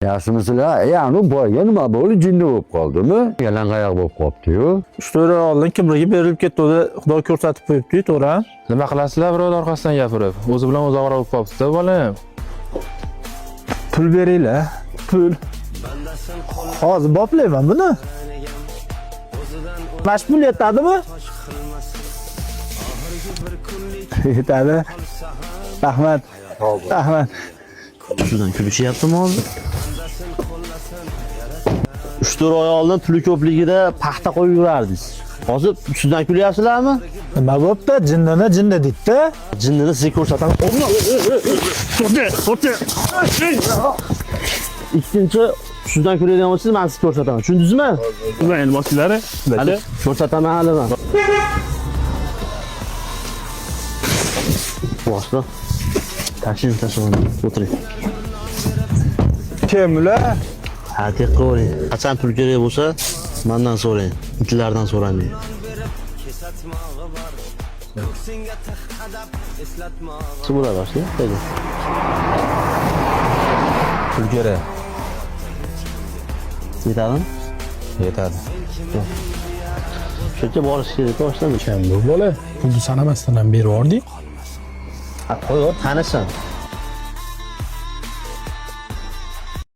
Yaxshimisizlar? Anu boyga nima bo'ldi? Jinni bo'lib qoldimi? Yalangoyoq bo'lib qopti-yu. 3-4 oy oldin kimlarga berilib ketdi, Xudo ko'rsatib qo'yibdi-yu, to'g'ri? Nima qilasizlar birovlar orqasidan gapirib? O'zi bilan o'zi og'ir bo'lib qolibdi-da bolam. Pul beringlar. Pul. Hozir boplayman buni. Mash pul yetadimi? Yetadi. Rahmat. Rahmat. Shundan kulishyaptimi hozir? 3-4 oy oldin puli ko'pligida paxta qo'yib yurardingiz. Hozir shundan kulyapsizlarmi? Nima bo'pti? Jinnini jinni deydi-da. Jinnini sizga ko'rsataman. Ikkinchi shundan kulaydigan bo'lsangiz, men sizga ko'rsataman. Tushundingizmi? Ular endi boshqalari. Hali ko'rsataman hali men. Boshqa. Tashin. O'tiring. Kim ular? Haqiqat qo'ying. Qachon pul kerak bo'lsa, mendan so'rang. Itlardan so'ramayman. Kim ular boshqa? Pul kerak. Yetadimi? Yetadi. Shuncha borish kerak boshdan. Bu bola pulni sanamasdan ham berib yubordik. Qo'y, tanishsan.